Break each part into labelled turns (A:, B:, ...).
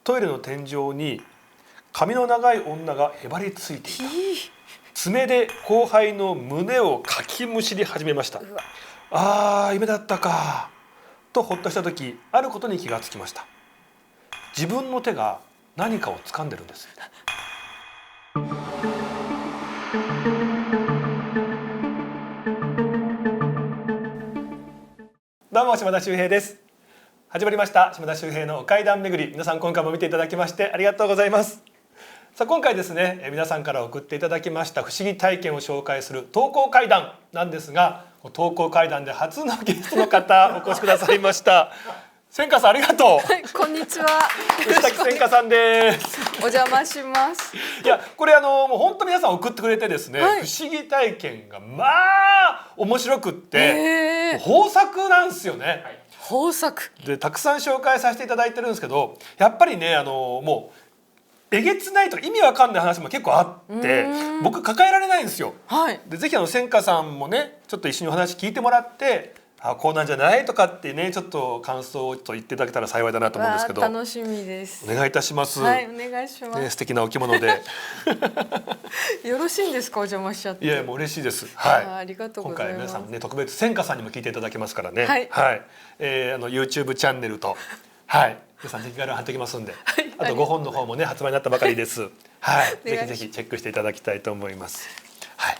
A: トイレの天井に髪の長い女がへばりついていた。爪で後輩の胸をかきむしり始めました。ああ、夢だったかとほっとした時、あることに気がつきました。自分の手が何かを掴んでるんです。どうも、島田秀平です。始まりました島田秀平の怪談巡り。皆さん今回も見ていただきましてありがとうございます。さあ、今回ですね、皆さんから送っていただきました不思議体験を紹介する投稿怪談なんですが、投稿怪談で初のゲストの方お越しくださいました。千佳さん、ありがとう。
B: はい、こんにちは。
A: 吉崎千佳さんです。
B: お邪魔します。
A: いや、これもう本当皆さん送ってくれてですね、
B: はい、
A: 不思議体験がまあ面白くって、豊作なんですよね。
B: 豊作
A: でたくさん紹介させていただいてるんですけど、やっぱりね、もうえげつないとか意味わかんない話も結構あって、僕抱えられないんですよ。
B: はい、
A: でぜひ千佳さんもね、ちょっと一緒にお話聞いてもらって、こうなんじゃないとかってね、ちょっと感想を言っていただけたら幸いだなと思うんですけど。
B: 楽しみです。
A: お願いいたします。
B: はい、お願いします。
A: ね、素敵なお着物で
B: よろしいんですか、お邪魔しちゃって。
A: いや、もう嬉しいです。はい。
B: ありがとうございます。
A: 今回皆さんね、特別千佳さんにも聞いていただけますからね。
B: はい。
A: はい。YouTube チャンネルと、はい。皆さんぜひ概要欄貼っておきますんで、
B: はい、
A: あと5本の方もね発売になったばかりです。はい。
B: ぜひ
A: ぜひチェックしていただきたいと思います。はい。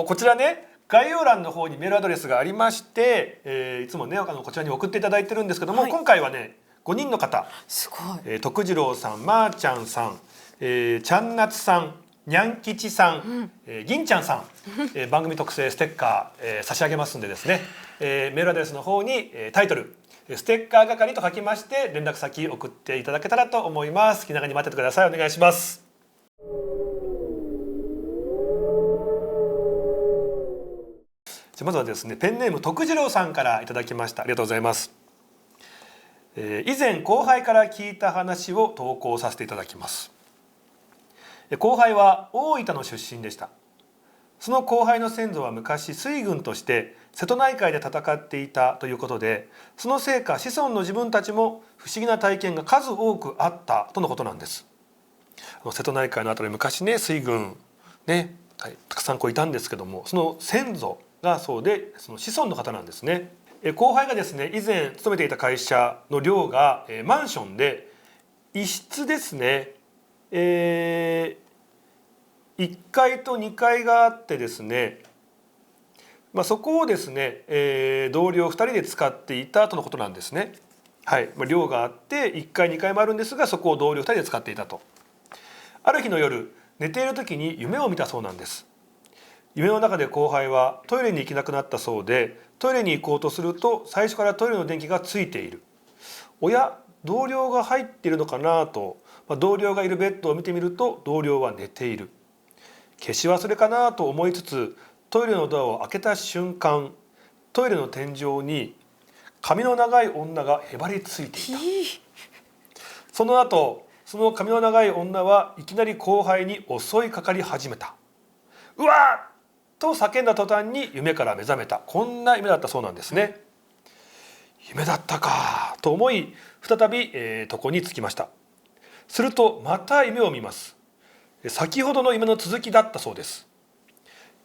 A: こちらね、概要欄の方にメールアドレスがありまして、いつもねこちらに送っていただいてるんですけども、はい、今回はね5人の方、
B: すごい、
A: 徳次郎さん、まーちゃんさん、ちゃんなつさん、にゃんきちさん、銀ちゃんさん、番組特製ステッカー、差し上げますんでですね、メールアドレスの方に、タイトルステッカー係と書きまして連絡先送っていただけたらと思います。気長に待っててください。お願いします。まずはですね、ペンネーム徳次郎さんからいただきました。ありがとうございます。以前後輩から聞いた話を投稿させていただきます。後輩は大分の出身でした。その後輩の先祖は昔水軍として瀬戸内海で戦っていたということで、そのせいか子孫の自分たちも不思議な体験が数多くあったとのことなんです。瀬戸内海のあたり昔ね、水軍ね、たくさんいたんですけども、その先祖がそうで、その子孫の方なんですね。後輩がですね、以前勤めていた会社の寮がマンションで一室ですね、1階と2階があってですね、そこをですね、同僚2人で使っていたとのことなんですね。はい、寮があって1階2階もあるんですが、そこを同僚2人で使っていたと。ある日の夜、寝ている時に夢を見たそうなんです。夢の中で後輩はトイレに行けなくなったそうで、トイレに行こうとすると最初からトイレの電気がついている。おや、同僚が入っているのかなと、同僚がいるベッドを見てみると同僚は寝ている。消し忘れかなと思いつつトイレのドアを開けた瞬間、トイレの天井に髪の長い女がへばりついていた。その後、その髪の長い女はいきなり後輩に襲いかかり始めた。うわっと叫んだ途端に夢から目覚めた。こんな夢だったそうなんですね。夢だったかと思い再び、床につきました。するとまた夢を見ます。先ほどの夢の続きだったそうです。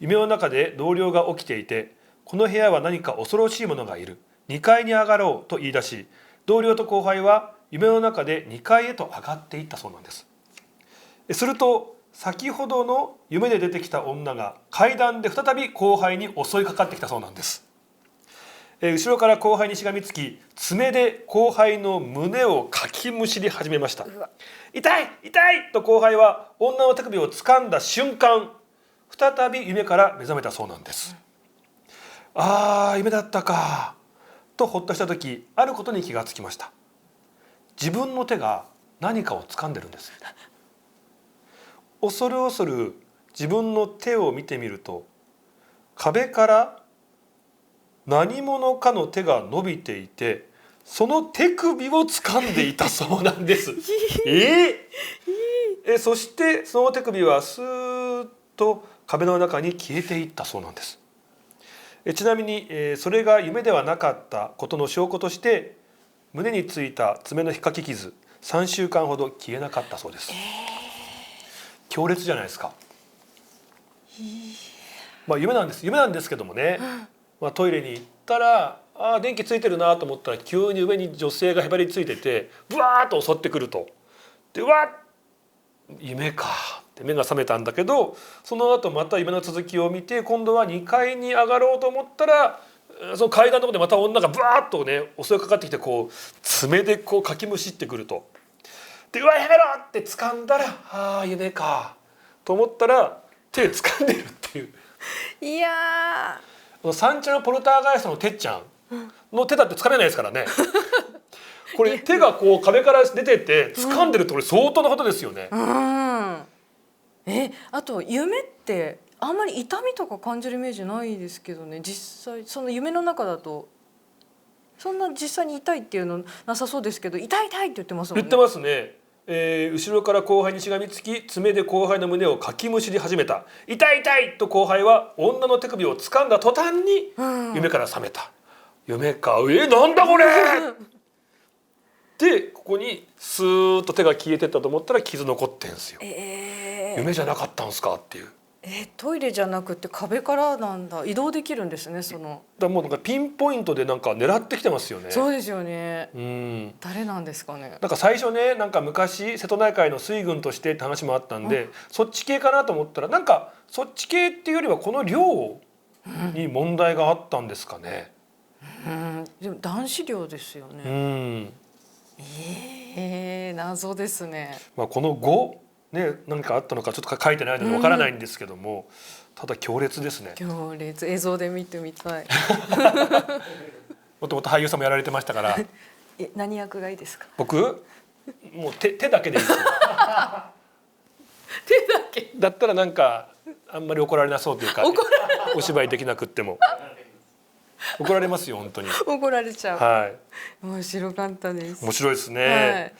A: 夢の中で同僚が起きていて、この部屋は何か恐ろしいものがいる、2階に上がろうと言い出し、同僚と後輩は夢の中で2階へと上がっていったそうなんです。すると先ほどの夢で出てきた女が階段で再び後輩に襲いかかってきたそうなんです。後ろから後輩にしがみつき、爪で後輩の胸をかきむしり始めました。痛い痛いと後輩は女の手首を掴んだ瞬間、再び夢から目覚めたそうなんです。ああ、夢だったかとほっとした時、あることに気がつきました。自分の手が何かを掴んでるんです。恐る恐る自分の手を見てみると、壁から何者かの手が伸びていて、その手首を掴んでいたそうなんです。そしてその手首はスーッと壁の中に消えていったそうなんです。ちなみに、それが夢ではなかったことの証拠として、胸についた爪の引っかき傷、3週間ほど消えなかったそうです。強烈じゃないですか。夢なんですけどもね、トイレに行ったら電気ついてるなと思ったら急に上に女性がへばりついててブワーッと襲ってくると。で夢かって目が覚めたんだけど、その後また夢の続きを見て今度は2階に上がろうと思ったらその階段のところでまた女がブワーッとね襲いかかってきて爪でかきむしってくると。でやめろって掴んだら夢かと思ったら手掴んでるっていう。
B: いや
A: サンチャのポルターガイストのてっちゃんの手だって掴めないですからね。これ手が壁から出てて掴んでるってこれ相当なことですよね。
B: あと夢ってあんまり痛みとか感じるイメージないですけどね、実際その夢の中だとそんな実際に痛いっていうのなさそうですけど、痛い痛いって言ってますもんね。
A: 言ってますね。後ろから後輩にしがみつき爪で後輩の胸をかきむしり始めた。痛い痛いと後輩は女の手首を掴んだ途端に夢から覚めた。夢かなんだこれでここにスーッと手が消えてったと思ったら傷残ってんすよ。夢じゃなかったんすかっていう。
B: トイレじゃなくて壁からなんだ、移動できるんですね。
A: もうピンポイントで狙ってきてますよね。
B: そうですよね。誰なんですかね。
A: 最初ね昔瀬戸内海の水軍としてって話もあったんで、そっち系かなと思ったらそっち系っていうよりはこの量に問題があったんですかね。
B: でも男子寮ですよね。謎ですね。
A: この5ね何かあったのかちょっと書いてないのでわからないんですけども、ただ強烈ですね。
B: 強烈、映像で見てみたい。
A: もともと俳優さんもやられてましたから。
B: 何役がいいですか。
A: 僕もう手だけでいいですよ。
B: 手だけ
A: だったらあんまり怒られなそうというか、お芝居できなくっても怒られますよ本当に。
B: 怒られちゃう。
A: はい。
B: 面白かったです。
A: 面白いですね。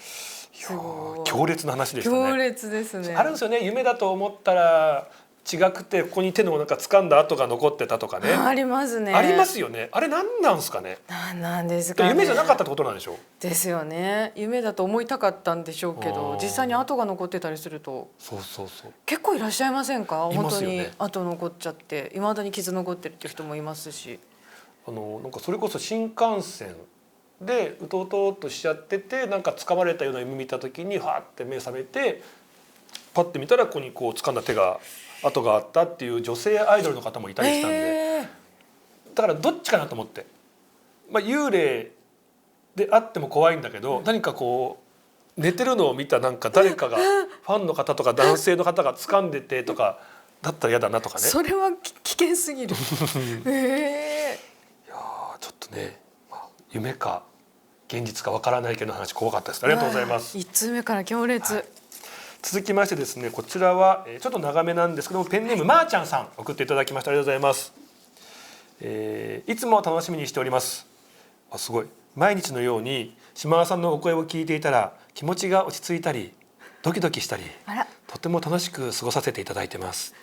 A: 強烈な話でしたね。
B: 強烈ですね。
A: あるんですよね。夢だと思ったら違くてここに手の掴んだ跡が残ってたとかね。
B: ありますね。
A: ありますよね。あれ何なんですかね。
B: なんですかね。
A: 夢じゃなかったってことなんでしょう。
B: ですよね。夢だと思いたかったんでしょうけど、実際に跡が残ってたりすると。
A: そう。
B: 結構いらっしゃいませんか。
A: いますよね。
B: 本当に跡残っちゃって未だに傷残ってるっていう人もいますし。
A: それこそ新幹線でうとうとうとしちゃってて掴まれたような夢見た時にはって目覚めてパッて見たらここに掴んだ跡があったっていう女性アイドルの方もいたりしたんで、だからどっちかなと思って、幽霊であっても怖いんだけど、何か寝てるのを見た誰かがファンの方とか男性の方が掴んでてとかだったら嫌だなとかね。
B: それは危険すぎる。
A: ちょっとね、夢か現実かわからないけど話怖かったです。ありがとうございます。
B: 1通目から強烈。
A: 続きましてですね、こちらはちょっと長めなんですけども、ペンネームまーちゃんさん送っていただきました。ありがとうございます。いつも楽しみにしております。すごい。毎日のように島田さんのお声を聞いていたら気持ちが落ち着いたりドキドキしたり、とても楽しく過ごさせていただいてます。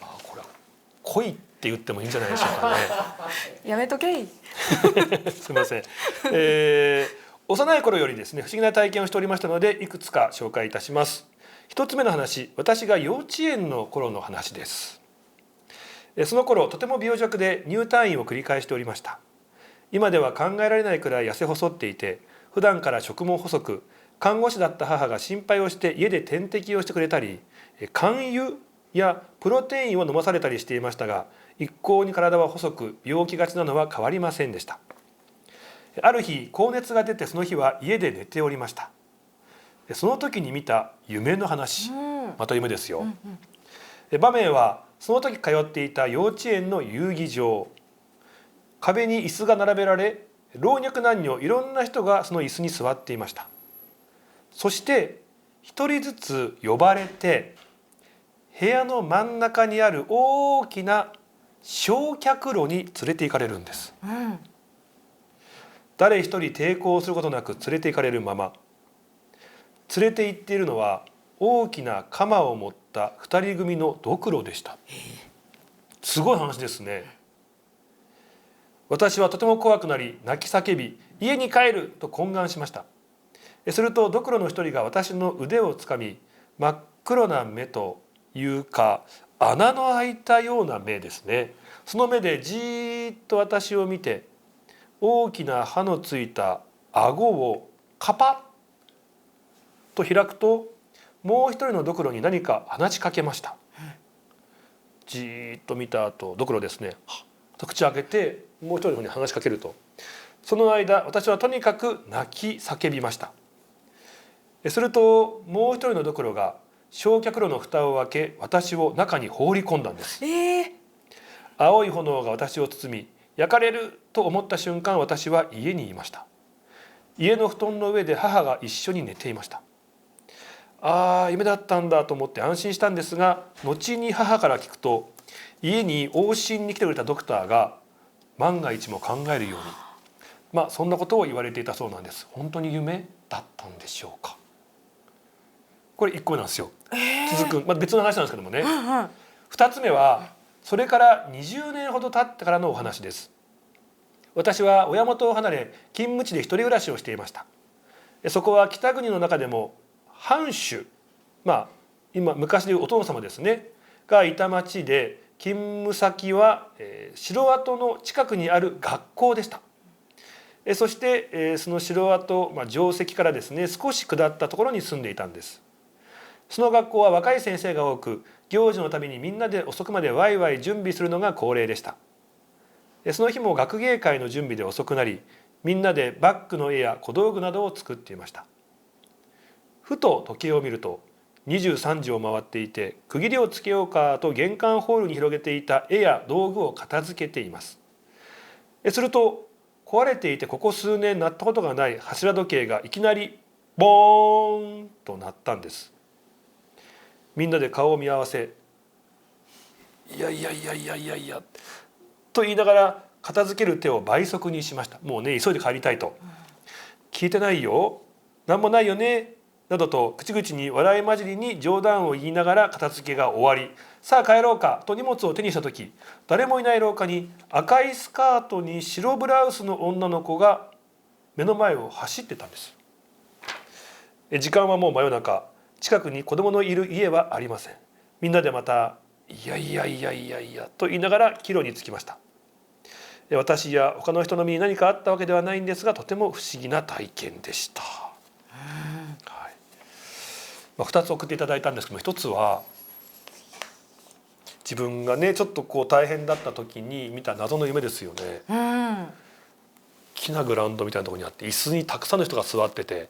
A: これは恋って言ってもいいんじゃないでしょうかね。
B: やめとけい。
A: すみません。幼い頃よりですね、不思議な体験をしておりましたのでいくつか紹介いたします。一つ目の話、私が幼稚園の頃の話です。その頃とても病弱で入退院を繰り返しておりました。今では考えられないくらい痩せ細っていて、普段から食も細く、看護師だった母が心配をして家で点滴をしてくれたり、肝油やプロテインを飲まされたりしていましたが、一向に体は細く病気がちなのは変わりませんでした。ある日高熱が出て、その日は家で寝ておりました。その時に見た夢の話、また夢ですよ。場面はその時通っていた幼稚園の遊戯場。壁に椅子が並べられ、老若男女いろんな人がその椅子に座っていました。そして一人ずつ呼ばれて、部屋の真ん中にある大きな焼却炉に連れて行かれるんです。誰一人抵抗することなく連れて行かれるまま、連れて行っているのは大きな鎌を持った二人組のドクロでした。すごい話ですね。私はとても怖くなり泣き叫び、家に帰ると懇願しました。するとドクロの一人が私の腕をつかみ、真っ黒な目というか穴の開いたような目ですね。その目でじーっと私を見て、大きな歯のついた顎をカパッと開くと、もう一人のドクロに何か話しかけました。じーっと見た後、ドクロですね、はっと口を開けてもう一人の方に話しかけると、その間私はとにかく泣き叫びました。するともう一人のドクロが焼却炉の蓋を開け、私を中に放り込んだんです。青い炎が私を包み、焼かれると思った瞬間、私は家にいました。家の布団の上で母が一緒に寝ていました。ああ、夢だったんだと思って安心したんですが、後に母から聞くと、家に往診に来てくれたドクターが万が一も考えるように、そんなことを言われていたそうなんです。本当に夢だったんでしょうか。これ1個目なんですよ。続く、別の話なんですけどもね。2つ目はそれから20年ほど経ってからのお話です。私は親元を離れ勤務地で一人暮らしをしていました。そこは北国の中でも藩主、今昔でいうお殿様ですねがいた町で、勤務先は城跡の近くにある学校でした。そしてその城跡、城跡からですね少し下ったところに住んでいたんです。その学校は若い先生が多く、行事のためにみんなで遅くまでワイワイ準備するのが恒例でした。その日も学芸会の準備で遅くなり、みんなでバッグの絵や小道具などを作っていました。ふと時計を見ると23時を回っていて、区切りをつけようかと玄関ホールに広げていた絵や道具を片付けています。すると壊れていてここ数年鳴ったことがない柱時計がいきなりボーンと鳴ったんです。みんなで顔を見合わせ、いやいやいやいやいやいやと言いながら片付ける手を倍速にしました。もうね、急いで帰りたいと。聞いてないよ、なんもないよねなどと口々に笑い混じりに冗談を言いながら片付けが終わり、さあ帰ろうかと荷物を手にした時、誰もいない廊下に赤いスカートに白ブラウスの女の子が目の前を走ってたんです。時間はもう真夜中、近くに子供のいる家はありません。みんなでまたいやいやいやいやいやと言いながら帰路に着きました。私や他の人の身に何かあったわけではないんですが、とても不思議な体験でした。2つ送っていただいたんですけども、1つは自分がねちょっと大変だった時に見た謎の夢ですよね。大きなグラウンドみたいなところにあって、椅子にたくさんの人が座ってて、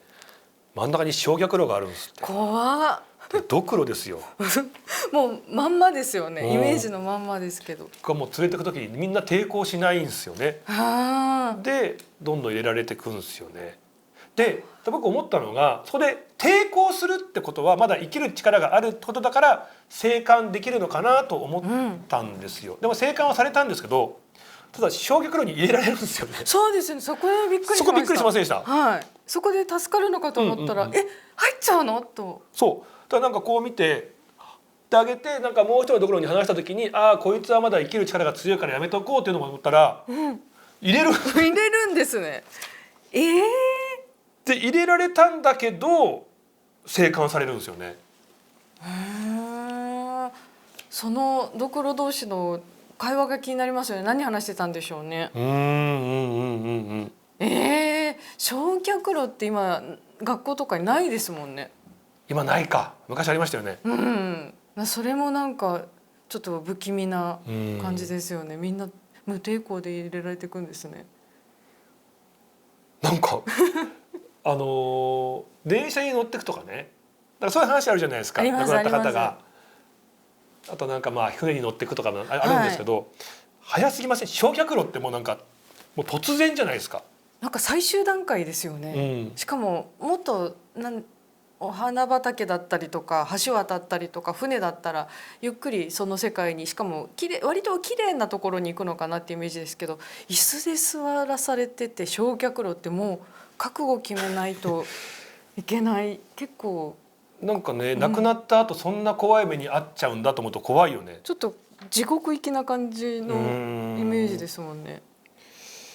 A: 真ん中に焼却炉があるんですって。
B: 怖っ。
A: でドクロですよ。
B: もうまんまですよね。イメージのまんまですけど。
A: もう連れてく時にみんな抵抗しないんですよね。でどんどん入れられてくんですよね。で僕思ったのが、そこで抵抗するってことはまだ生きる力があることだから生還できるのかなと思ったんですよ。でも生還はされたんですけど、ただ焼却炉に入れられるんですよね。
B: そうですね。そこでびっくりしました。
A: そこびっくりしませんでした。
B: はい。そこで助かるのかと思ったら、入っちゃうのと。
A: そう。だからこう見てあげて、もう一人のところに話した時に、ああこいつはまだ生きる力が強いからやめとこうっていうのも思ったら、入れる
B: 入れるんですね。
A: で入れられたんだけど生還されるんですよね。
B: そのドクロ同士の会話が気になりますよね。何話してたんでしょうね。焼却炉って今学校とかにないですもんね。
A: 今ないか、昔ありましたよね。
B: それもちょっと不気味な感じですよね。みんな無抵抗で入れられていくんですね。
A: 電車に乗ってくとかね、だからそういう話あるじゃないですか。亡くなった方が、あと船に乗ってくとかあるんですけど、早すぎません？焼却炉ってもうもう突然じゃないですか。
B: 最終段階ですよね。しかももっとお花畑だったりとか橋渡ったりとか船だったらゆっくりその世界に、しかも割と綺麗なところに行くのかなっていうイメージですけど、椅子で座らされてて焼却炉ってもう覚悟決めないといけない。結構亡
A: くなった後そんな怖い目に遭っちゃうんだと思うと怖いよね。
B: ちょっと地獄行きな感じのイメージですもんね。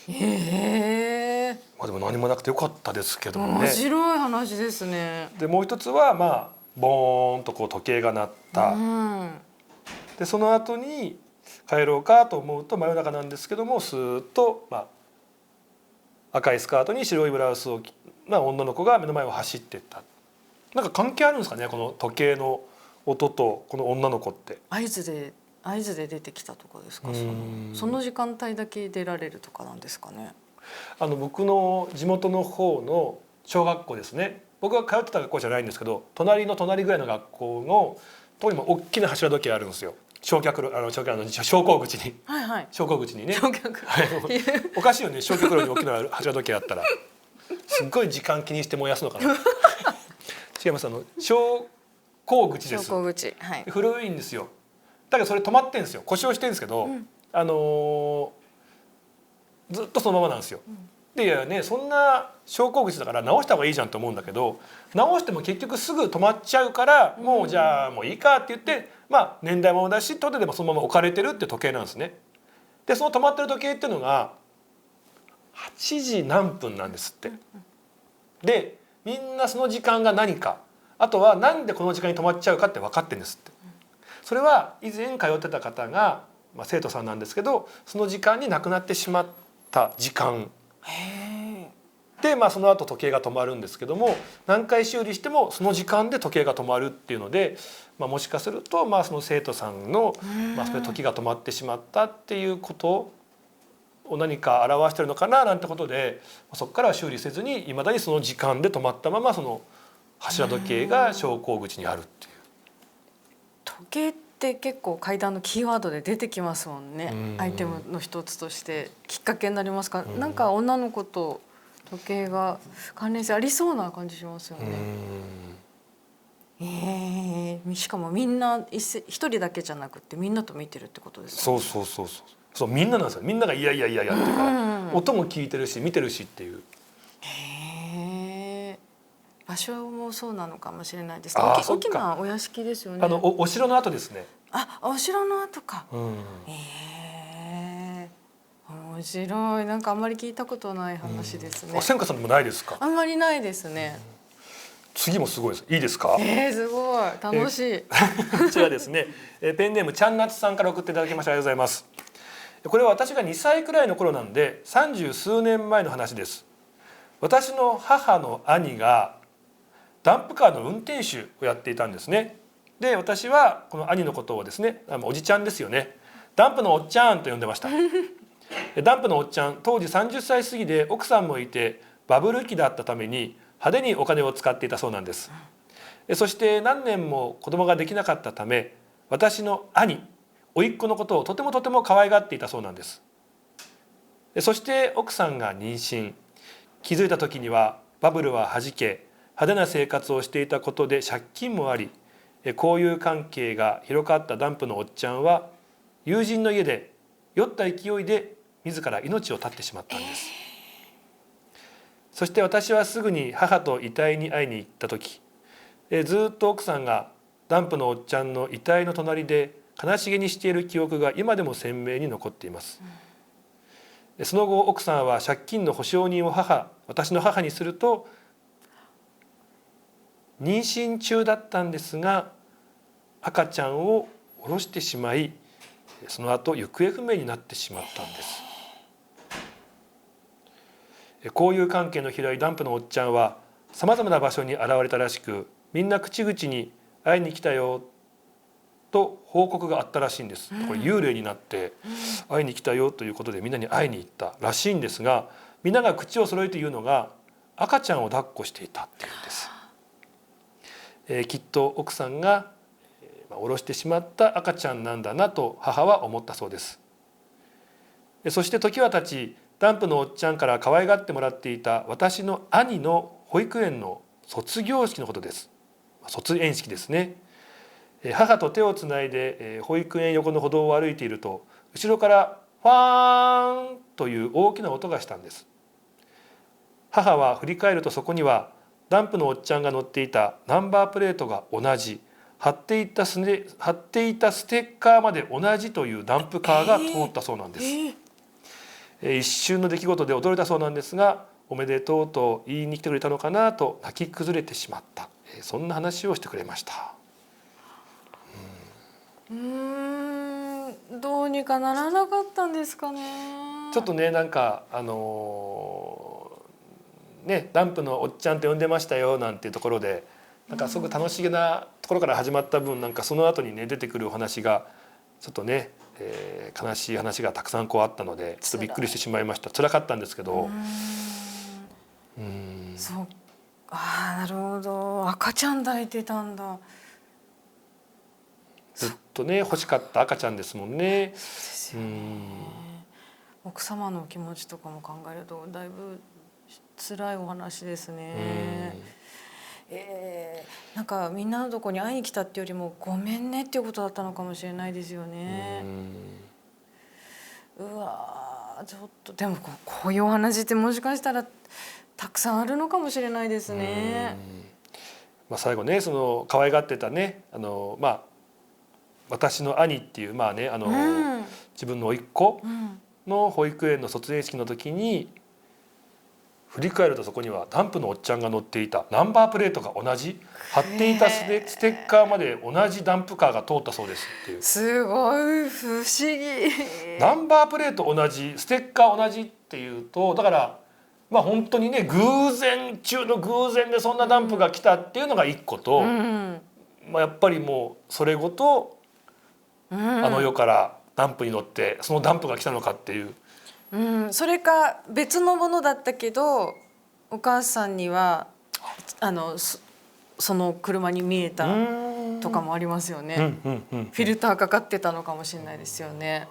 B: へえ、
A: まあ、でも何もなくてよかったですけども
B: 面
A: ね。
B: 白い話ですね。
A: でもう一つはまあボーンとこう時計が鳴っ
B: う
A: た。
B: ん、
A: でその後に帰ろうかと思うと真夜中なんですけども、スーッと、まあ、赤いスカートに白いブラウスを着た女の子が目の前を走っていった。なんか関係あるんですかね、この時計の音とこの女の子って。
B: 合図で出てきたとかですか。
A: うん
B: その時間帯だけ出られるとかなんですかね。
A: 僕の地元の方の小学校ですね、僕が通ってた学校じゃないんですけど、隣の隣ぐらいの学校のとこにも大きな柱時計あるんですよ。焼却炉、焼却炉の昇降口に、
B: はいはい。
A: 昇降口にね。
B: 焼却
A: おかしいよね、焼却炉に大きな柱時計あったらすっごい時間気にして燃やすのかな。違います、昇降口です。
B: 昇降口、はい。
A: 古いんですよ。だけどそれ止まってんですよ、故障してるんですけど、ずっとそのままなんですよ。でいやね、そんな昇降口だから直した方がいいじゃんと思うんだけど、直しても結局すぐ止まっちゃうから、もうじゃあもういいかって言って、まあ年代物だし取ってでもそのまま置かれてるって時計なんですね。でその止まってる時計っていうのが8時何分なんですって。でみんなその時間が何か、あとはなんでこの時間に止まっちゃうかって分かってるんですって。それは以前通ってた方が、まあ、生徒さんなんですけど、その時間に亡くなってしまった時間で、まあ、その後時計が止まるんですけども、何回修理してもその時間で時計が止まるっていうので、まあ、もしかするとまあその生徒さんの、まあ、それ時が止まってしまったっていうことを何か表してるのかななんてことで、そこからは修理せずにいまだにその時間で止まったままその柱時計が昇降口にあるっていう。
B: 時計って結構怪談のキーワードで出てきますもんね。
A: うん
B: アイテムの一つとしてきっかけになりますか。なんか女の子と時計が関連性ありそうな感じしますよね。しかもみんな一人だけじゃなくてみんなと見てるってことですか。
A: そうそうそうそうそう、みんななんですよ。みんながいやいやいやいやっていうから音も聞いてるし見てるしっていう。
B: 場所もそうなのかもしれないです。大き
A: あーそっか
B: なお屋敷ですよね。
A: お城の後ですね。
B: あ、お城の後か。
A: うん
B: 面白い。なんかあんまり聞いたことない話ですね。
A: 千佳さんでもないですか。
B: あんまりないですね。
A: 次もすごいです。いいですか。
B: すごい楽しい。
A: こちらですね、ペンネームちゃんなつさんから送っていただきましてありがとうございます。これは私が2歳くらいの頃なんで30数年前の話です。私の母の兄がダンプカーの運転手をやっていたんですね。で私はこの兄のことをですね、おじちゃんですよね、ダンプのおっちゃんと呼んでました。ダンプのおっちゃん、当時30歳過ぎで奥さんもいてバブル期だったために派手にお金を使っていたそうなんです。そして何年も子供ができなかったため、私の兄甥っ子のことをとても可愛がっていたそうなんです。そして奥さんが妊娠、気づいた時にはバブルははじけ、派手な生活をしていたことで借金もあり、交友関係が広かったダンプのおっちゃんは友人の家で酔った勢いで自ら命を絶ってしまったんです。そして私はすぐに母と遺体に会いに行った時、ずっと奥さんがダンプのおっちゃんの遺体の隣で悲しげにしている記憶が今でも鮮明に残っています。その後奥さんは借金の保証人を私の母にすると、妊娠中だったんですが赤ちゃんを下ろしてしまい、その後行方不明になってしまったんです。交友関係の広いダンプのおっちゃんはさまざまな場所に現れたらしく、みんな口々に会いに来たよと報告があったらしいんです。これ幽霊になって会いに来たよということでみんなに会いに行ったらしいんですが、みんなが口を揃えて言うのが赤ちゃんを抱っこしていたっていうんです。きっと奥さんが下ろしてしまった赤ちゃんなんだなと母は思ったそうです。そして時は経ち、ダンプのおっちゃんから可愛がってもらっていた私の兄の保育園の卒業式のことです。卒園式ですね。母と手をつないで保育園横の歩道を歩いていると、後ろからファーンという大きな音がしたんです。母は振り返ると、そこにはダンプのおっちゃんが乗っていたナンバープレートが同じ、貼っていたステッカーまで同じというダンプカーが通ったそうなんです。一瞬の出来事で驚いたそうなんですが、おめでとうと言いに来てくれたのかなと泣き崩れてしまった、そんな話をしてくれました。
B: どうにかならなかったんですかね。
A: ちょっとね、なんかダンプのおっちゃんと呼んでましたよなんていうところで、なんかすごく楽しげなところから始まった分、なんかその後にね出てくるお話がちょっとね、悲しい話がたくさんこうあったので、ちょっとびっくりしてしまいました。辛かったんですけど。
B: そう、なるほど、赤ちゃん抱いてたんだ。
A: ずっとね欲しかった赤ちゃんですもんね。
B: ですよね。奥様のお気持ちとかも考えるとだいぶ辛いお話ですね。なんかみんなのとこに会いに来たっていうよりもごめんねっていうことだったのかもしれないですよね。うわ、ちょっとでもこういうお話ってもしかしたらたくさんあるのかもしれないですね。
A: 最後ね、その可愛がってたね、私の兄っていう自分の甥っ子の保育園の卒園式の時に振り返ると、そこにはダンプのおっちゃんが乗っていた、ナンバープレートが同じ、貼っていたステッカーまで同じダンプカーが通ったそうですっていう。
B: すごい不思議。
A: ナンバープレート同じ、ステッカー同じっていうと、だから本当にね、偶然中の偶然でそんなダンプが来たっていうのが一個と、やっぱりもうそれごとあの世からダンプに乗ってそのダンプが来たのかっていう。
B: それか別のものだったけどお母さんにはその車に見えたとかもありますよね。フィルターかかってたのかもしれないですよね。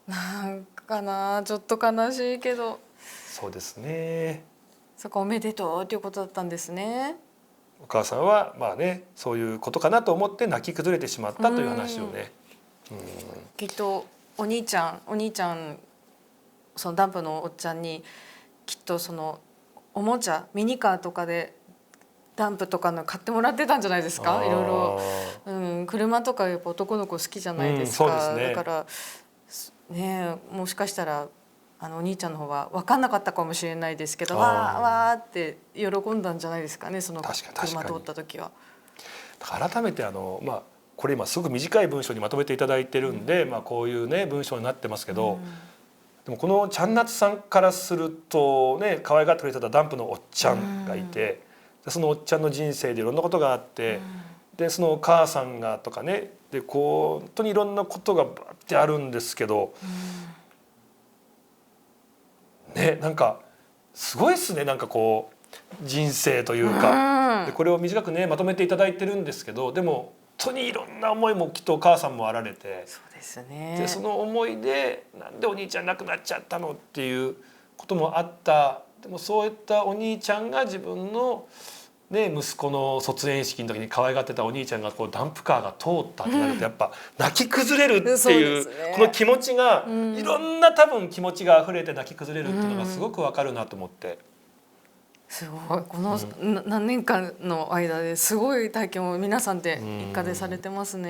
B: なんかな、ちょっと悲しいけど。
A: そうですね。
B: そこおめでとうっていうことだったんですね。
A: お母さんはそういうことかなと思って泣き崩れてしまったという話をね。
B: きっとお兄ちゃんそのダンプのおっちゃんにきっとそのおもちゃミニカーとかでダンプとかの買ってもらってたんじゃないですか。いろいろ、車とかやっぱ男の子好きじゃないですか。
A: そうですね。
B: だからね、もしかしたらお兄ちゃんの方は分かんなかったかもしれないですけど、わーわーって喜んだんじゃないですかね、その車通った時は。
A: 改めてこれ今すごく短い文章にまとめていただいてるんで、こういうね文章になってますけど、でもこのちゃんなつさんからするとね、可愛がってくれてたダンプのおっちゃんがいて、そのおっちゃんの人生でいろんなことがあって、でそのお母さんがとかね、で本当にいろんなことがバッてあるんですけど、なんかすごいですね。なんかこう人生というか、でこれを短くねまとめていただいてるんですけど、でも本当にいろんな思いもきっとお母さんもあられて、
B: そうですね。
A: でその思いでなんでお兄ちゃん亡くなっちゃったのっていうこともあった。でもそういったお兄ちゃんが自分の息子の卒園式の時に可愛がってたお兄ちゃんがこうダンプカーが通ったってなると、やっぱ泣き崩れるっていう、この気持ちが、いろんな多分気持ちが溢れて泣き崩れるっていうのがすごくわかるなと思って。
B: すごい、この何年間の間ですごい体験を皆さんで一家でされてますね。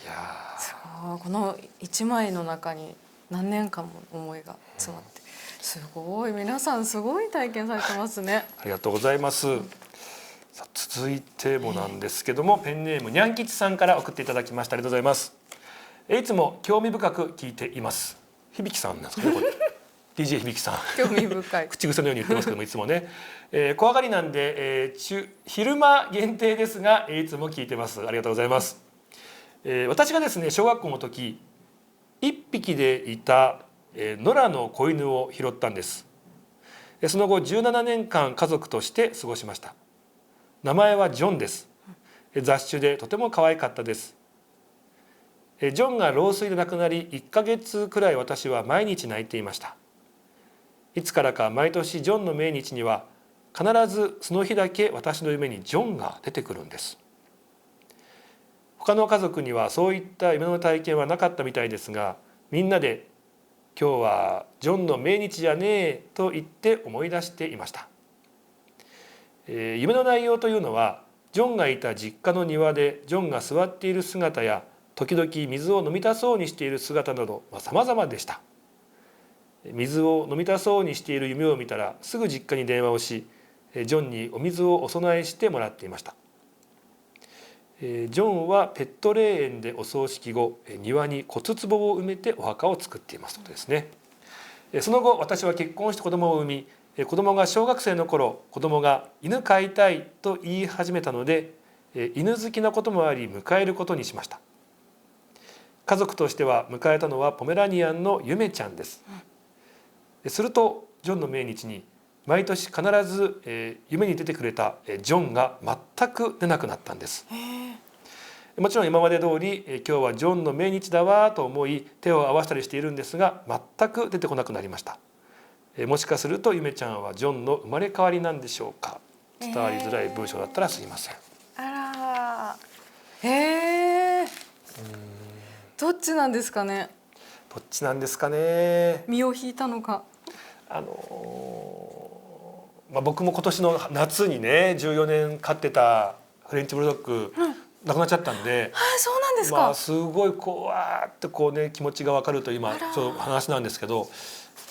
A: いや
B: すごい、この一枚の中に何年間も思いが詰まって、すごい、皆さんすごい体験されてますね。
A: ありがとうございます。さあ続いてもなんですけども、ペンネームにゃん吉さんから送っていただきました。ありがとうございます。いつも興味深く聞いています。響さんなんですかね、これDJ 響さん
B: 興味深い
A: 口癖のように言ってますけども、いつもね、怖がりなんで、昼間限定ですが、いつも聞いてます。ありがとうございます。私がですね小学校の時1匹でいた、野良の子犬を拾ったんです。その後17年間家族として過ごしました。名前はジョンです。雑種でとても可愛かったです。ジョンが老衰で亡くなり1ヶ月くらい私は毎日泣いていました。いつからか毎年ジョンの命日には必ずその日だけ私の夢にジョンが出てくるんです。他の家族にはそういった夢の体験はなかったみたいですが、みんなで今日はジョンの命日じゃねえと言って思い出していました。夢の内容というのは、ジョンがいた実家の庭でジョンが座っている姿や時々水を飲みたそうにしている姿など様々でした。水を飲みたそうにしている夢を見たらすぐ実家に電話をし、ジョンにお水をお供えしてもらっていました。ジョンはペット霊園でお葬式後、庭に骨壺を埋めてお墓を作っていますとですね。その後私は結婚して子供を産み、子供が小学生の頃、子供が犬飼いたいと言い始めたので、犬好きなこともあり迎えることにしました。家族としては迎えたのはポメラニアンのゆめちゃんです。するとジョンの命日に毎年必ず夢に出てくれたジョンが全く出なくなったんです。もちろん今まで通り今日はジョンの命日だわと思い手を合わせたりしているんですが、全く出てこなくなりました。もしかするとゆめちゃんはジョンの生まれ変わりなんでしょうか。伝わりづらい文章だったらすいません。
B: あら、へえ。どっちなんですかね。
A: どっちなんですかね。
B: 身を引いたのか。
A: 僕も今年の夏にね14年飼ってたフレンチブルドッグ、亡くなっちゃったんで、
B: そうなんですか。
A: すごいこうわーってこうね気持ちが分かると今ちょっと話なんですけど、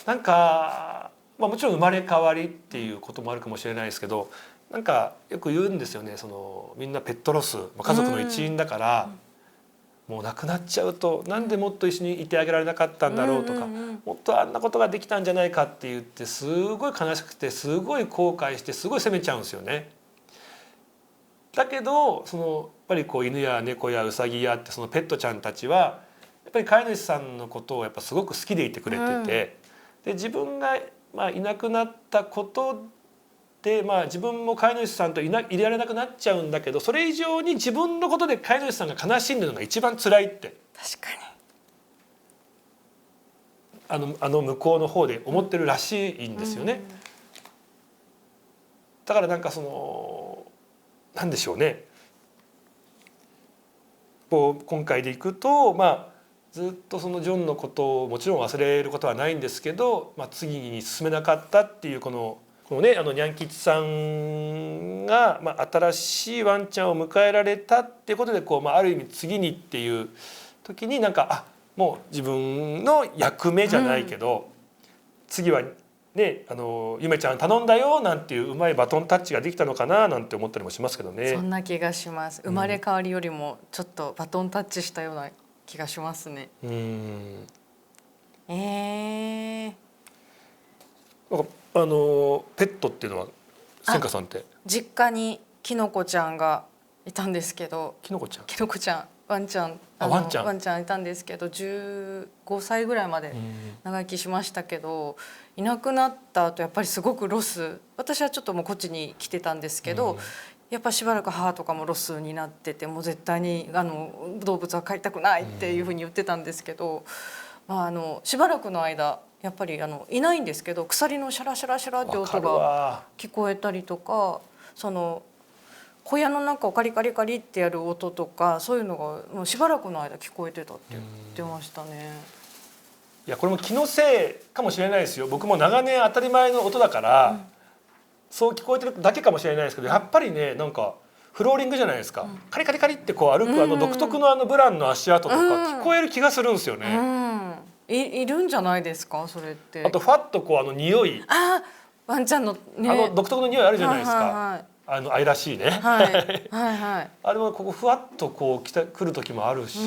A: なんか、もちろん生まれ変わりっていうこともあるかもしれないですけど、なんかよく言うんですよね。みんなペットロス、家族の一員だから、もう亡くなっちゃうとなんでもっと一緒にいてあげられなかったんだろうとか、もっとあんなことができたんじゃないかって言ってすごい悲しくてすごい後悔してすごい責めちゃうんですよね。だけどやっぱりこう犬や猫やウサギやってそのペットちゃんたちはやっぱり飼い主さんのことをやっぱすごく好きでいてくれてて、で自分がいなくなったことで自分も飼い主さんと入れられなくなっちゃうんだけど、それ以上に自分のことで飼い主さんが悲しんでるのが一番辛いって
B: 確か
A: 向こうの方で思ってるらしいんですよね。だからなんかなんでしょうね、今回でいくとずっとジョンのことをもちろん忘れることはないんですけど、次に進めなかったっていうこのね、ニャン吉さんが、新しいワンちゃんを迎えられたっていうことである意味次にっていう時になんかもう自分の役目じゃないけど、次はねゆめちゃん頼んだよなんていううまいバトンタッチができたのかななんて思ったりもしますけどね。
B: そんな気がします。生まれ変わりよりもちょっとバトンタッチしたような気がしますね。
A: なんかペットっていうのは千佳さんって
B: 実家にきのこちゃんがいたんですけど、
A: きのこちゃん
B: ワンちゃんワンちゃんいたんですけど15歳ぐらいまで長生きしましたけど、いなくなった後やっぱりすごくロス、私はちょっともうこっちに来てたんですけど、やっぱしばらく母とかもロスになってて、もう絶対に動物は飼いたくないっていうふうに言ってたんですけど、しばらくの間やっぱりいないんですけど、鎖のシャラシャラシャラって音が聞こえたりとか、小屋の中をカリカリカリってやる音とか、そういうのがもうしばらくの間聞こえてたって言ってましたね。
A: いやこれも気のせいかもしれないですよ。僕も長年当たり前の音だから、そう聞こえてるだけかもしれないですけど、やっぱりねなんかフローリングじゃないですか、カリカリカリってこう歩く独特のブランの足跡とか聞こえる気がするんですよね。
B: いるんじゃないですかそれって。
A: あとファッとこう匂い、
B: ワンちゃんのね、
A: 独特の匂いあるじゃないですか。愛らしいね。あれはここふわっとこう来る時もあるし、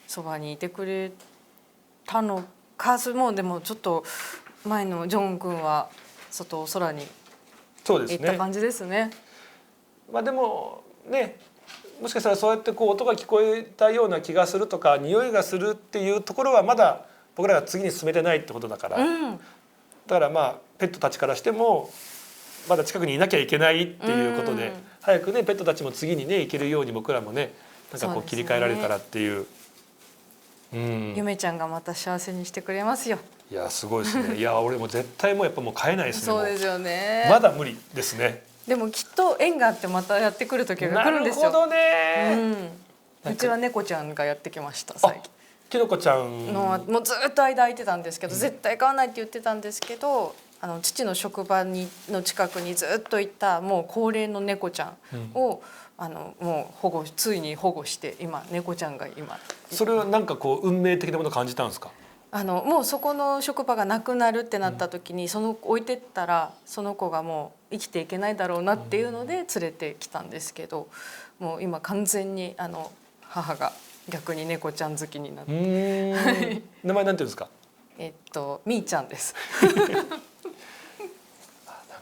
B: そばにいてくれたのか。もうでもちょっと前のジョン君は空に行った感じですね。
A: でもね、もしかしたらそうやってこう音が聞こえたような気がするとか匂いがするっていうところはまだ僕らが次に進めてないってことだから、だからペットたちからしてもまだ近くにいなきゃいけないっていうことで、早くねペットたちも次にね行けるように僕らもねなんかこう切り替えられたらっていう。
B: ゆめちゃんがまた幸せにしてくれますよ。
A: いやすごいですね。いや俺も絶対もうやっぱもう飼えないですね。
B: そうですよね。
A: まだ無理ですね。
B: でもきっと縁があってまたやってくる時が来るんですよ。
A: なるほどね。
B: うちは猫ちゃんがやってきました最近。
A: きのこちゃん
B: のもうずっと間空いてたんですけど、絶対飼わないって言ってたんですけど、父の職場の近くにずっといたもう高齢の猫ちゃんをもうついに保護して今猫ちゃんが今
A: それはなんかこう運命的なものを感じたんですか？
B: もうそこの職場がなくなるってなった時に、置いてったらその子がもう生きていけないだろうなっていうので連れてきたんですけど、もう今完全に母が逆に猫ちゃん好きになって、
A: 名前なんていうんですか？
B: みーちゃんです。
A: なん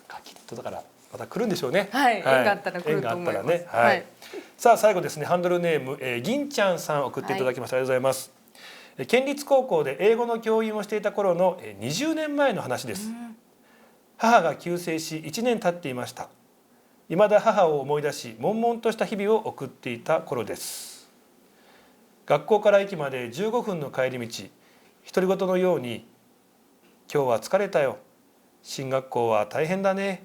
A: かきっとだからまた来るんでしょうね。
B: はい、縁があったら来ると思います。
A: ね、はい。さあ最後ですね、ハンドルネーム、銀ちゃんさん送っていただきました、ありがとうございます。県立高校で英語の教員をしていた頃の20年前の話です。母が急逝し1年経っていました。未だ母を思い出し悶々とした日々を送っていた頃です。学校から駅まで15分の帰り道、独り言のように今日は疲れたよ、進学校は大変だね、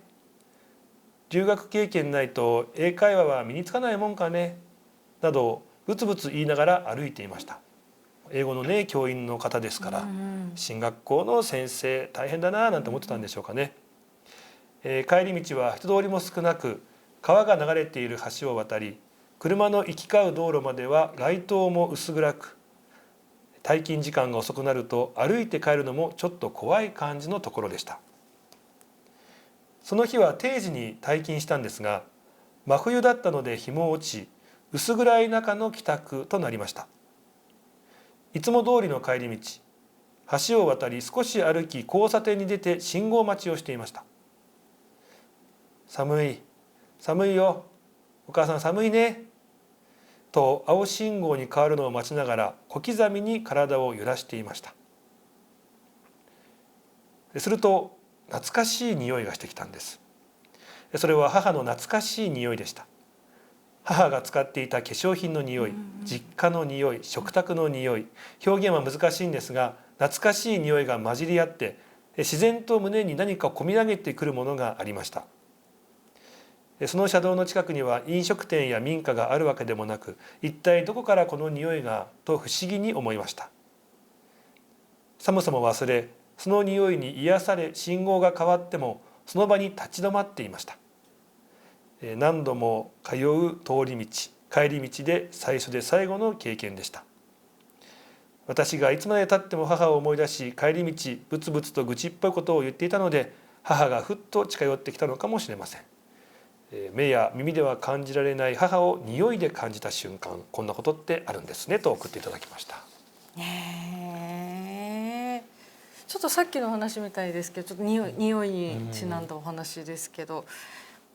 A: 留学経験ないと英会話は身につかないもんかね、などブツブツ言いながら歩いていました。英語のね教員の方ですから、進学校の先生大変だななんて思ってたんでしょうかね。帰り道は人通りも少なく、川が流れている橋を渡り、車の行き交う道路までは街灯も薄暗く、退勤時間が遅くなると歩いて帰るのもちょっと怖い感じのところでした。その日は定時に退勤したんですが、真冬だったので日も落ち、薄暗い中の帰宅となりました。いつも通りの帰り道、橋を渡り少し歩き交差点に出て信号待ちをしていました。寒い、寒いよ、お母さん寒いね、と青信号に変わるのを待ちながら小刻みに体を揺らしていました。すると懐かしい匂いがしてきたんです。それは母の懐かしい匂いでした。母が使っていた化粧品の匂い、実家の匂い、食卓の匂い、表現は難しいんですが、懐かしい匂いが混じり合って自然と胸に何かこみ上げてくるものがありました。その車道の近くには飲食店や民家があるわけでもなく、一体どこからこの匂いがと不思議に思いました。寒さも忘れ、その匂いに癒され、信号が変わってもその場に立ち止まっていました。何度も通う通り道、帰り道で最初で最後の経験でした。私がいつまでたっても母を思い出し、帰り道ブツブツと愚痴っぽいことを言っていたので、母がふっと近寄ってきたのかもしれません。目や耳では感じられない母を匂いで感じた瞬間、こんなことってあるんですね、と送っていただきました。
B: ちょっとさっきの話みたいですけど、ちょっと匂いにちなんだお話ですけど、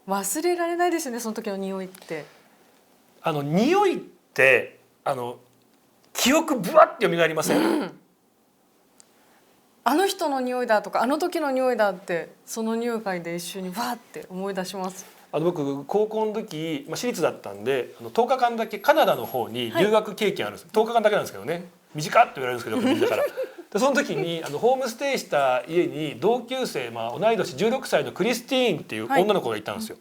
B: 忘れられないですね、その時の匂いって。
A: 匂いって記憶ぶわって蘇りません？
B: あの人の匂いだとか、あの時の匂いだって、その匂い嗅いで一緒にわーって思い出します。
A: 僕高校の時、私立だったんで10日間だけカナダの方に留学経験あるんです、10日間だけなんですけどね、短っと言われるんですけど、みんなからでその時にホームステイした家に同級生、同い年16歳のクリスティーンっていう女の子がいたんですよ。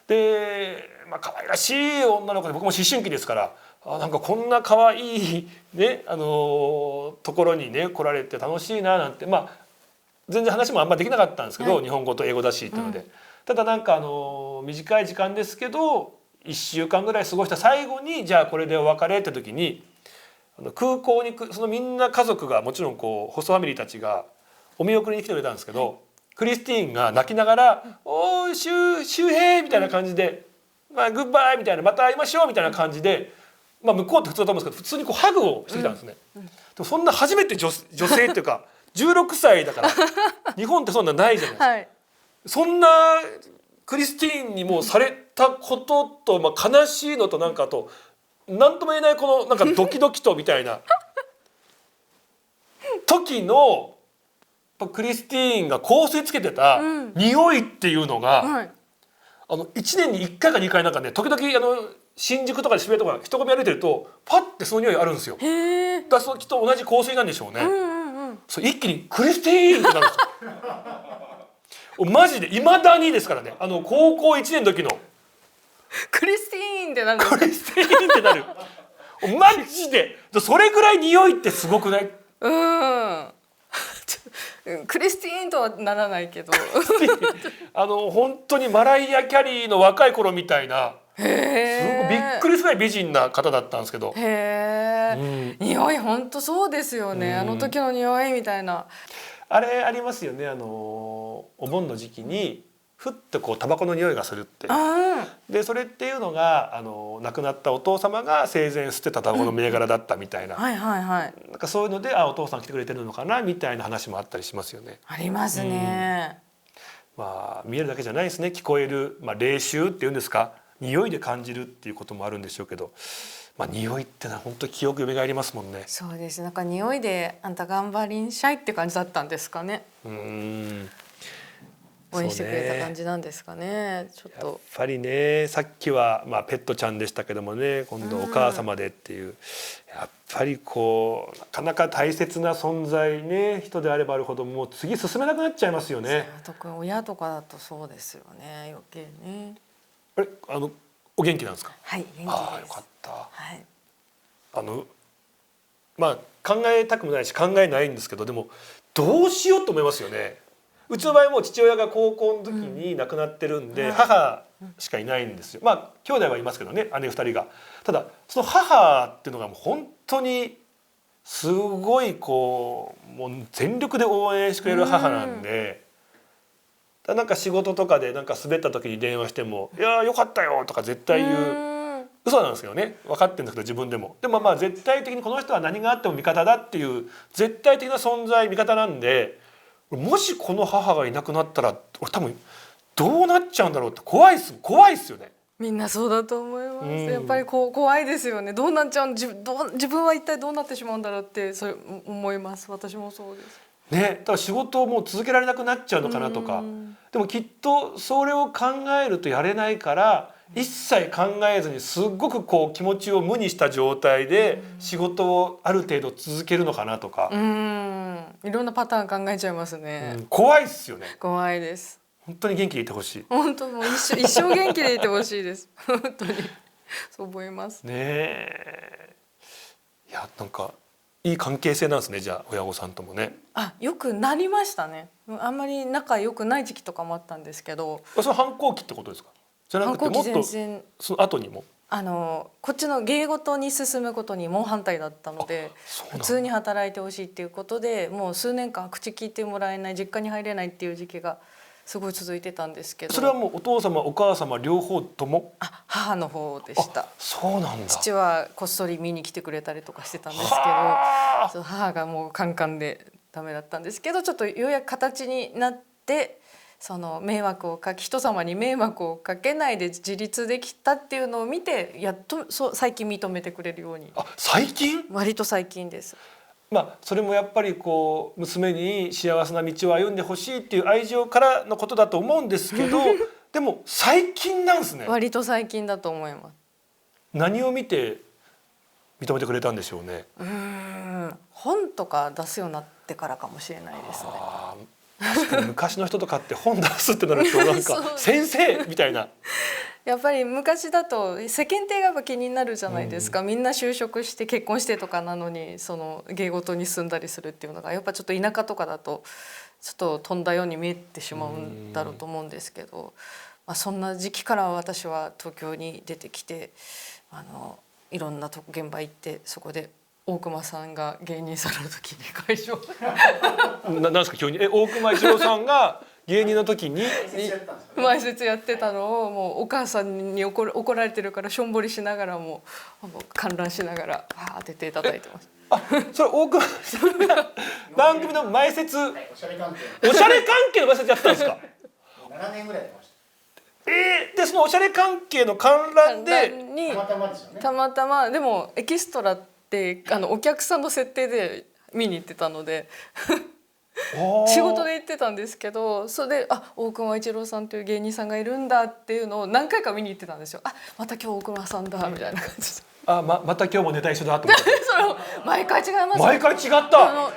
A: で、可愛らしい女の子で、僕も思春期ですから、なんかこんな可愛いね、ところにね来られて楽しいななんて、全然話もあんまりできなかったんですけど、日本語と英語だしっていうので、ただなんか短い時間ですけど1週間ぐらい過ごした最後に、じゃあこれでお別れって時に、空港にそのみんな家族がもちろんホストファミリーたちがお見送りに来てくれたんですけど、クリスティーンが泣きながら「おー周平」みたいな感じで「グッバイ」みたいな「また会いましょう」みたいな感じで、向こうって普通だと思うんですけど、普通にハグをしてきたんですね。でもそんな初めて女性っていうか16歳だから日本ってそんなないじゃないですか。はい、そんなクリスティーンにもされたことと、悲しいのとなんかと何とも言えないこのなんかドキドキとみたいな時のクリスティーンが香水つけてた匂いっていうのが、1年に1回か2回なんかね、時々新宿とか渋谷とか人混み歩いてるとパッてその匂いあるんですよ。だからきっと同じ香水なんでしょうね。それ一気にクリスティーンってなるんですよ。マジで未だにですからね、高校1年の時の
B: クリスティーンってなるんですか？
A: クリスティーンってなるマジでそれぐらい匂いってすごくない？
B: クリスティーンとはならないけど
A: 本当にマライア・キャリーの若い頃みたいな
B: へ
A: すごいびっくりするぐらい美人な方だったんですけど、
B: へえ、匂い本当そうですよね、あの時の匂いみたいな。
A: あれありますよね、お盆の時期にふっとこうタバコの匂いがするって。でそれっていうのが亡くなったお父様が生前捨てたタバコの銘柄だったみたいな、
B: はいはいはい、
A: なんかそういうのでお父さん来てくれてるのかなみたいな話もあったりしますよね。
B: ありますね。
A: まあ見えるだけじゃないですね、聞こえる、霊臭っていうんですか、匂いで感じるっていうこともあるんでしょうけど、匂いってのは本当に記憶蘇りますもんね。
B: そうです、なんか匂いであんた頑張りんしゃいって感じだったんですかね。応援してくれた感じなんですかね。ちょっと
A: やっぱりね、さっきはペットちゃんでしたけどもね、今度お母様でっていう、やっぱりこうなかなか大切な存在ね、人であればあるほどもう次進めなくなっちゃいますよね。
B: 特に親とかだとそうですよね、余計ね。
A: あれお元気なんですか？
B: はい、元気です。
A: ああよかった。
B: はい。
A: 考えたくもないし考えないんですけど、でもどうしようと思いますよね。うちの場合も父親が高校の時に亡くなってるんで、母しかいないんですよ。兄弟はいますけどね、姉2人が。ただその母っていうのがもう本当にすごいこうもう全力で応援してくれる母なんで、なんか仕事とかでなんか滑った時に電話しても「いやーよかったよ」とか絶対言う。嘘なんですよね、分かってるんですけど自分でも。でも絶対的にこの人は何があっても味方だっていう絶対的な存在、味方なんで、もしこの母がいなくなったら俺多分どうなっちゃうんだろうって怖いっすよね。
B: みんなそうだと思います。やっぱり怖いですよね。どうなっちゃう自分は一体どうなってしまうんだろうってそう思います。私もそうです。
A: ね、だから仕事をもう続けられなくなっちゃうのかなとか。でもきっとそれを考えるとやれないから、一切考えずにすっごくこう気持ちを無にした状態で仕事をある程度続けるのかなとか。
B: いろんなパターン考えちゃいますね。
A: 怖いっすよね。
B: 怖いです。
A: 本当に元気でいてほしい。
B: 本当もう一生元気でいてほしいです。本当にそう思います。
A: ねえ。いやなんかいい関係性なんですね、じゃあ親御さんともね。
B: よくなりましたね。あんまり仲良くない時期とかもあったんですけど。
A: それ反抗期ってことですか？じゃなくてもっとその後にも。
B: こっちの芸事に進むことに猛反対だったので、普通に働いてほしいっていうことでもう数年間口聞いてもらえない、実家に入れないっていう時期がすごい続いてたんですけど。そ
A: れはもうお父様お母様両方とも？
B: 母の方でした。
A: そうなんだ。
B: 父はこっそり見に来てくれたりとかしてたんですけど、母がもうカンカンでダメだったんですけど、ちょっとようやく形になって、その人様に迷惑をかけないで自立できたっていうのを見て、やっと最近認めてくれるように。
A: 最近？
B: 割と最近です。
A: それもやっぱりこう娘に幸せな道を歩んでほしいっていう愛情からのことだと思うんですけどでも最近なんですね。
B: 割と最近だと思います。
A: 何を見て認めてくれたんでしょうね。
B: 本とか出すようになってからかもしれないですね。
A: 確かに昔の人とかって本出すってなるとなんか先生みたいな。
B: やっぱり昔だと世間体がやっぱ気になるじゃないですか。みんな就職して結婚してとかなのに、その芸事に住んだりするっていうのがやっぱちょっと田舎とかだとちょっと飛んだように見えてしまうんだろうと思うんですけど、そんな時期から私は東京に出てきて、いろんな現場行って、そこで大隈さんが芸人さんの時に会場
A: なんですか急に大隈一郎さんが芸人の時に
B: 前説やってたのを、もうお母さんに怒られてるからしょんぼりしながらも観覧しながら当てていただいてます。
A: それ大隈さんが番組の前説、おしゃれ関係の前説やったんですか
C: ？7年ぐらいやってました。
A: でそのおしゃれ関係の観覧で
C: たまたまですよね。
B: たまたま。でもエキストラってお客さんの設定で見に行ってたので仕事で行ってたんですけど、それで大隈一郎さんという芸人さんがいるんだっていうのを何回か見に行ってたんですよ。また今日大隈さんだみたいな感じで。
A: また今日もネタ一緒だと思って
B: それを毎回違います。
A: 毎回違った。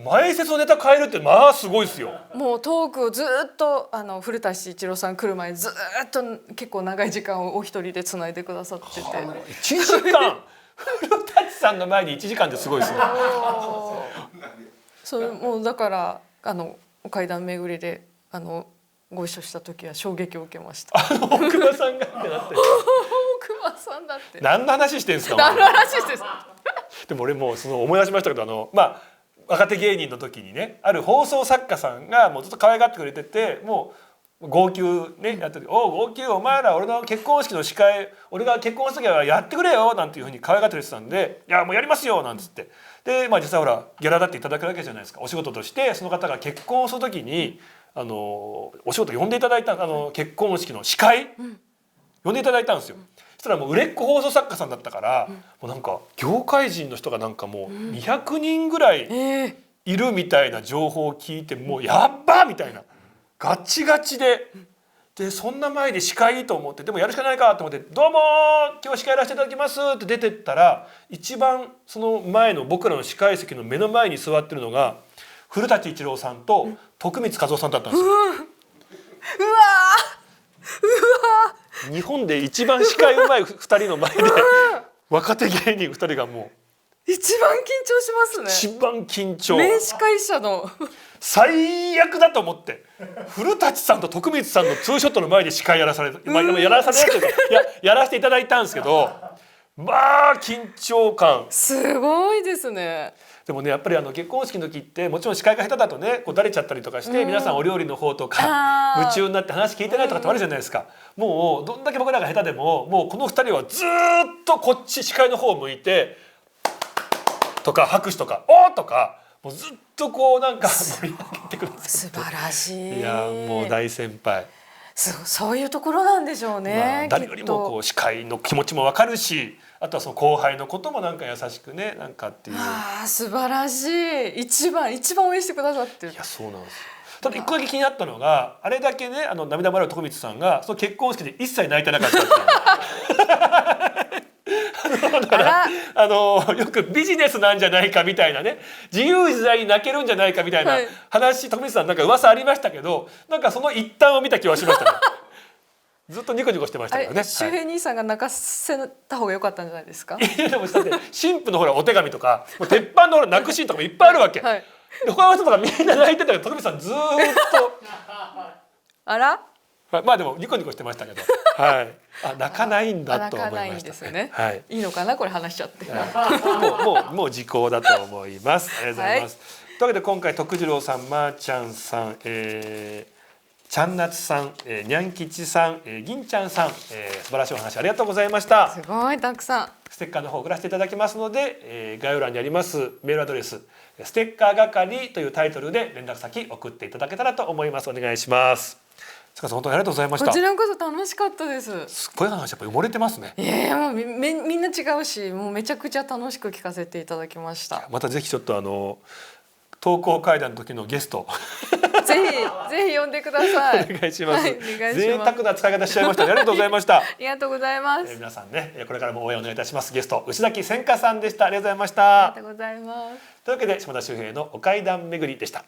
A: 前説のネタ変えるってすごいですよ。
B: もうトークをずっと古舘一郎さん来る前ずっと結構長い時間をお一人でつないでくださってて、
A: 1時間古舘さんの前に1時間ってすごいですね。
B: それもうだから階段巡りでご一緒した時は衝撃を受けました。
A: 大隈さんがってなって
B: 沢さんだって
A: 何の話してんすか。
B: 何の話してる
A: でも俺もうその思い出しましたけど若手芸人の時にねある放送作家さんがもうずっと可愛がってくれててもう号泣ねやってて「おう号泣お前ら俺の結婚式の司会俺が結婚した時はやってくれよ」なんていうふうに可愛がってくれてたんで「いやもうやりますよ」なんつってで実際ほらギャラだっていただくわけじゃないですか。お仕事としてその方が結婚する時にお仕事呼んでいただいた結婚式の司会、呼んでいただいたんですよ。そしたらもう売れっ子放送作家さんだったから、もうなんか業界人の人がなんかもう200人ぐらいいるみたいな情報を聞いてもうやっばみたいなガチガチで。でそんな前で司会と思ってでもやるしかないかと思って「どうも今日司会やらせていただきます」って出てったら一番その前の僕らの司会席の目の前に座ってるのが古舘一郎さんと徳光和夫さんだったんですよ。日本で一番司会うまい2人の前で若手芸人2人がもう
B: 一番緊張しますね。
A: 一番緊張
B: 名司会者の
A: 最悪だと思って古舘さんと徳光さんのツーショットの前で司会やらされて、やらされてやらせていただいたんですけど緊張感
B: すごいですね。
A: でもねやっぱり結婚式の時ってもちろん司会が下手だとねこうだれちゃったりとかして、皆さんお料理の方とか夢中になって話聞いてないとかってあるじゃないですか。もうどんだけ僕らが下手でももうこの2人はずっとこっち司会の方を向いてとか拍手とか「おー!」とかもうずっとこうなんか盛り上げてくださって
B: 素晴らしい。
A: いやもう大先輩。
B: そういうところなんでしょうね。
A: 誰よりもこう司会の気持ちも分かるしあとはその後輩のこともなんか優しくねなんかっていう。
B: 素晴らしい。一番応援してくださってる。
A: いやそうなんですよ。ただ一個だけ気になったのがあれだけね涙もらう徳光さんがその結婚式で一切泣いてなかったっていうだからよくビジネスなんじゃないかみたいなね自由自在に泣けるんじゃないかみたいな話、徳光さんなんか噂ありましたけどなんかその一端を見た気はしましたね。ずっとニコニコしてましたけどね。
B: 周平兄さんが泣かせた方が良かったんじゃないですか。
A: いやでもだって新婦のほらお手紙とかもう鉄板のほら泣くシーンとかもいっぱいあるわけ。で他の人とかみんな泣いてたけど徳光さんずーっと
B: あら
A: でもニコニコしてましたけど、泣かないんだと思いました。
B: 泣かないんですね。
A: はい。
B: いいのかなこれ話しちゃって。
A: もう時効だと思います。ありがとうございます。というわけで今回徳次郎さん、まーちゃんさん、ちゃんなつさん、にゃんきちさん、銀ちゃんさん、素晴らしいお話ありがとうございました。
B: すごいたくさん。
A: ステッカーの方を送らせていただきますので、概要欄にありますメールアドレスステッカー係というタイトルで連絡先送っていただけたらと思います。お願いします。塚さん本当にありがとうございました。
B: こちらこそ楽しかったです。
A: すっごい話やっぱり埋もれてますね。
B: いやもうみんな違うしもうめちゃくちゃ楽しく聞かせていただきました。
A: またぜひちょっと投稿会談の時のゲスト
B: ぜひ呼んでください。
A: お願いします。
B: はい、お願いします。
A: 贅沢な使い方しちゃいましたね。ありがとうございました。
B: ありがとうございます。
A: 皆さんねこれからも応援お願いいたします。ゲスト牛崎千佳さんでした。ありがとうございました。
B: ありがとうございます。
A: というわけで島田秀平のお階段巡りでした。